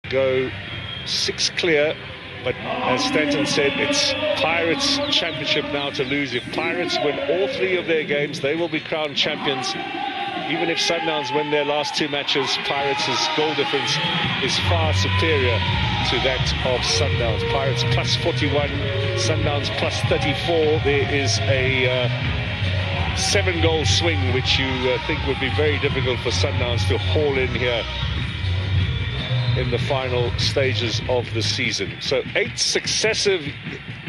go 6 clear, but as Stanton said, it's Pirates' championship now to lose. If Pirates win all 3 of their games, they will be crowned champions. Even if Sundowns win their last 2 matches, Pirates' goal difference is far superior to that of Sundowns. Pirates plus 41, Sundowns plus 34. There is a 7-goal swing, which you think would be very difficult for Sundowns to haul in here in the final stages of the season. So 8 successive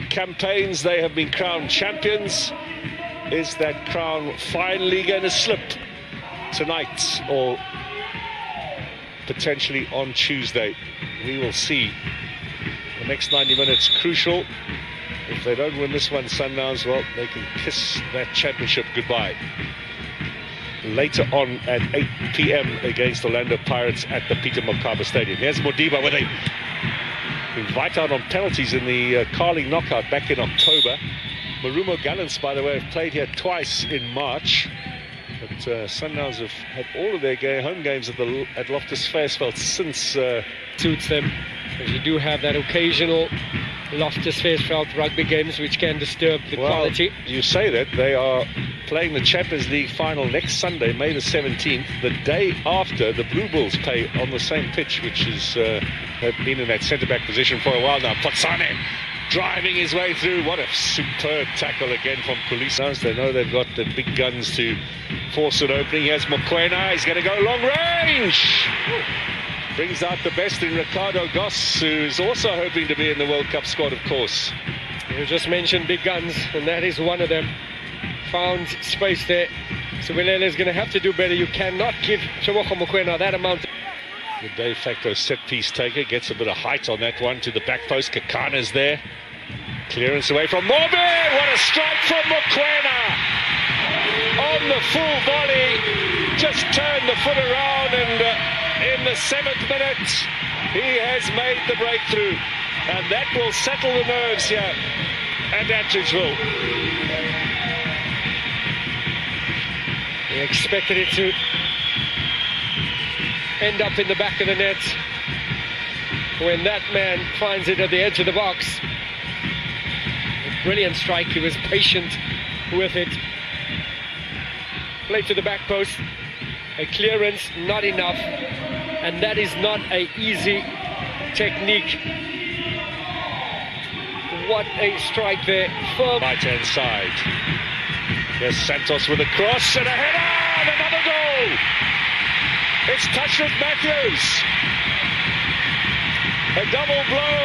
campaigns, they have been crowned champions. Is that crown finally going to slip tonight or potentially on Tuesday? We will see. The next 90 minutes crucial. If they don't win this one, Sundowns, well, they can kiss that championship goodbye. Later on at 8 p.m. against Orlando Pirates at the Peter Mokaba Stadium. Here's Modiba with a invite out on penalties in the Carling knockout back in October. Marumo Gallants, by the way, have played here twice in March. But Sundowns have had all of their home games at Loftus Versfeld since. Suits them, because you do have that occasional Loftus Versfeld rugby games which can disturb the quality. You say that. They are playing the Champions League final next Sunday, May the 17th, the day after the Blue Bulls play on the same pitch, which is have been in that centre-back position for a while now. Potsane driving his way through. What a superb tackle again from Police. They know they've got the big guns to force an opening. Here's Mokoena. He's going to go long range. Brings out the best in Ricardo Goss, who's also hoping to be in the World Cup squad, of course. You just mentioned big guns, and that is one of them. Found space there. Siwelele is going to have to do better. You cannot give Tshoboko Mokoena that amount. The de facto set-piece taker gets a bit of height on that one to the back post. Kakana's there. Clearance away from Mobe. What a strike from Mokoena! On the full volley. Just turned the foot around, and in the 7th minute, he has made the breakthrough. And that will settle the nerves here at Atteridgeville. He expected it to end up in the back of the net. When that man finds it at the edge of the box. A brilliant strike. He was patient with it. Played to the back post. A clearance, not enough. And that is not an easy technique. What a strike there. Firm. Right-hand side. There's Santos with a cross and a header, and another goal. It's Touchwood Matthews. A double blow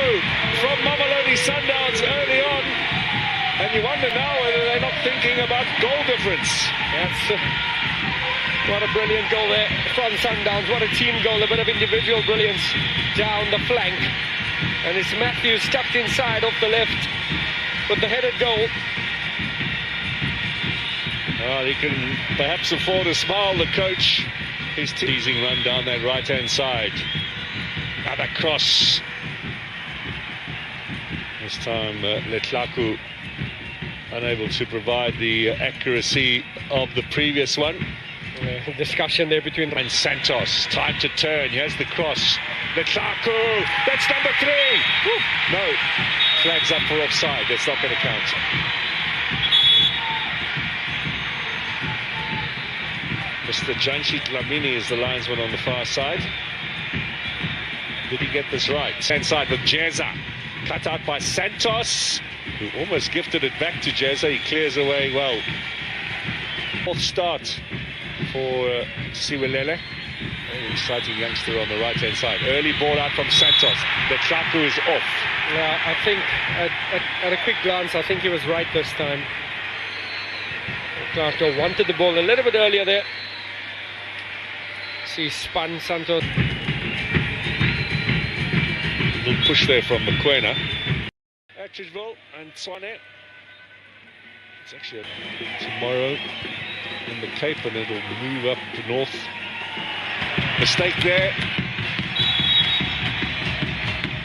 from Mamelodi Sundowns early on. And you wonder now whether they're not thinking about goal difference. That's what a brilliant goal there from Sundowns. What a team goal, a bit of individual brilliance down the flank. And it's Matthews tucked inside off the left with the headed goal. He can perhaps afford a smile, the coach. His teasing run down that right-hand side. Another cross. This time Letlaku unable to provide the accuracy of the previous one. Discussion there between them. And Santos, time to turn. Here's the cross. Letlaku, that's number 3. Woo. No, flags up for offside. That's not going to count. Mr. Janshi Dlamini is the linesman on the far side. Did he get this right? Inside with Jeza. Cut out by Santos, who almost gifted it back to Jeza. He clears away well. 4th start for Siwelele. Very exciting youngster on the right-hand side. Early ball out from Santos. Letlaku is off. Yeah, I think at a quick glance, I think he was right this time. Letlaku wanted the ball a little bit earlier there. See, spun Santos. Little push there from Mokoena. Atteridgeville and Swane. It's actually tomorrow in the Cape, and it'll move up to north. Mistake there.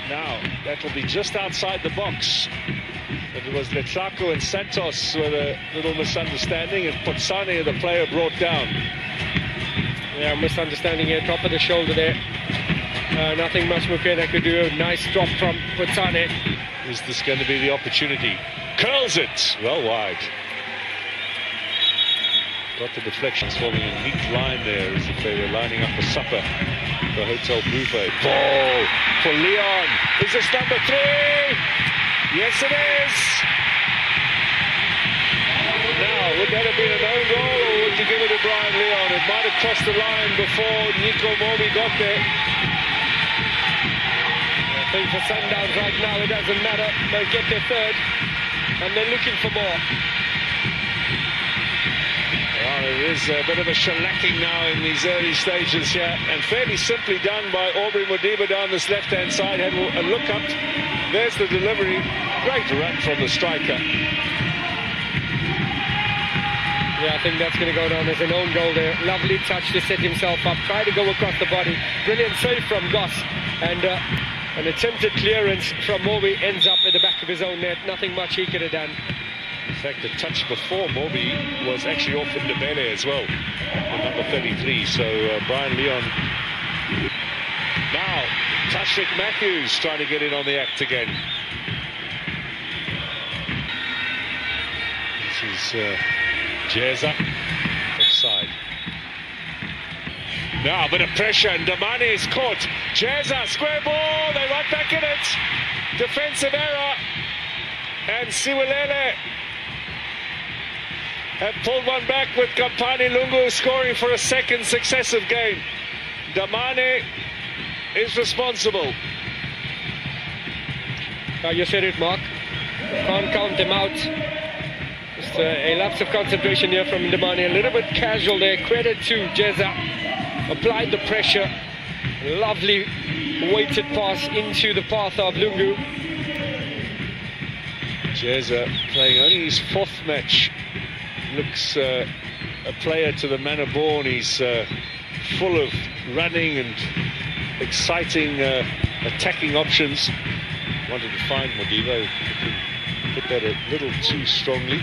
Now, that will be just outside the box. But it was Letlaku and Santos with a little misunderstanding, and Potsane, the player, brought down. Yeah, misunderstanding here, top of the shoulder there. Nothing much Mupena could do. Nice drop from Putane. Is this going to be the opportunity? Curls it well wide. Got the deflections, forming a neat line there as if they were lining up for supper. The Hotel Buffet. Ball for Leon. Is this number 3? Yes, it is. Now, would that have been an own goal, or would you give it to Brian Leon? It might have crossed the line before Nico Momi got there. I think for Sundowns right now, it doesn't matter. They get their third, and they're looking for more. Well, it is a bit of a shellacking now in these early stages here, and fairly simply done by Aubrey Modiba down this left-hand side. Had a look up. There's the delivery. Great run from the striker. Yeah, I think that's going to go down as an own goal there. Lovely touch to set himself up. Try to go across the body. Brilliant save from Goss. And an attempted clearance from Mobi ends up at the back of his own net. Nothing much he could have done. In fact, the touch before Mobi was actually off Ndebele as well, number 33. So Brian Leon. Now, Tashrik Matthews trying to get in on the act again. This is Jeza, offside. Now a bit of pressure, and Damani is caught. Jeza, square ball, they right back in it. Defensive error, and Siwelele have pulled one back with Kampani Lungu scoring for a second successive game. Damani is responsible. You said it, Mark. Can't count them out. Just a lapse of concentration here from Damani. A little bit casual there. Credit to Jeza. Applied the pressure. Lovely weighted pass into the path of Lungu. Jeza playing only his 4th match. Looks a player to the manner born. He's full of running and exciting attacking options. Wanted to find Modiba, put that a little too strongly.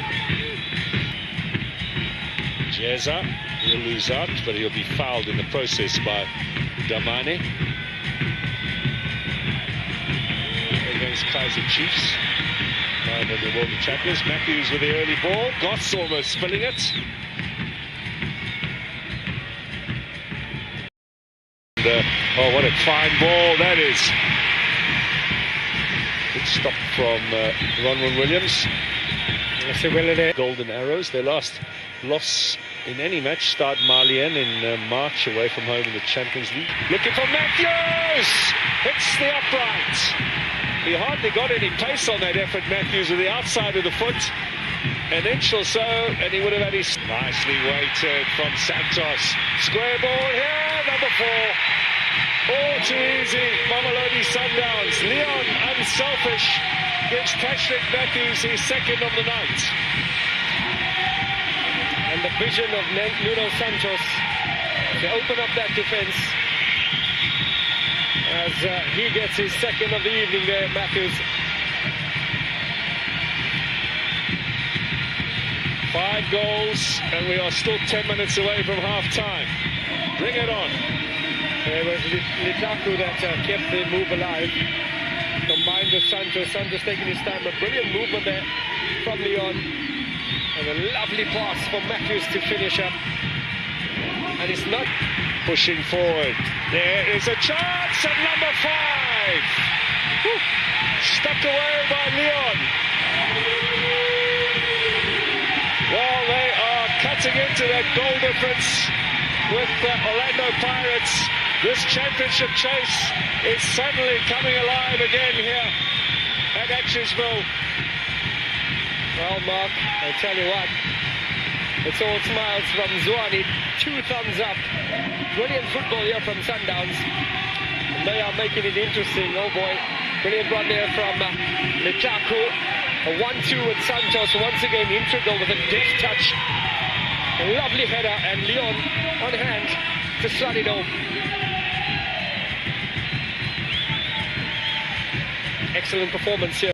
Jeza, he'll lose out, but he'll be fouled in the process by Damani. Against Kaiser Chiefs. The world champions. Matthews with the early ball. Goss almost spilling it. And, oh, what a fine ball that is. Good stop from Ronwen Williams. Siwelele. Golden Arrows. Their last loss in any match starred Marlien in March away from home in the Champions League. Looking for Matthews! Hits the upright. He hardly got any pace on that effort, Matthews, with the outside of the foot. An inch or so, and he would have had his... Nicely weighted from Santos. Square ball here, number 4. All too easy, Mamelodi Sundowns. Leon, unselfish, gives Tashrik Matthews his 2nd of the night. And the vision of Nuno Santos to open up that defence. As he gets his 2nd of the evening there, Matthews. 5 goals, and we are still 10 minutes away from half-time. Bring it on. It was Litaku that kept the move alive. Combined with Santos. Santos taking his time. A brilliant movement there from Leon. And a lovely pass for Matthews to finish up. And it's not... Pushing forward. There is a chance at number 5. Woo. Stuck away by Leon. Well, they are cutting into that goal difference with Orlando Pirates. This championship chase is suddenly coming alive again here at Actionsville. Well, Mark, I tell you what, it's all smiles from Zwane. 2 thumbs up. Brilliant football here from Sundowns. And they are making it interesting. Oh boy. Brilliant run there from Litaku. A 1-2 with Santos. Once again integral with a deft touch. A lovely header, and Leon on hand to slot it home. Excellent performance here.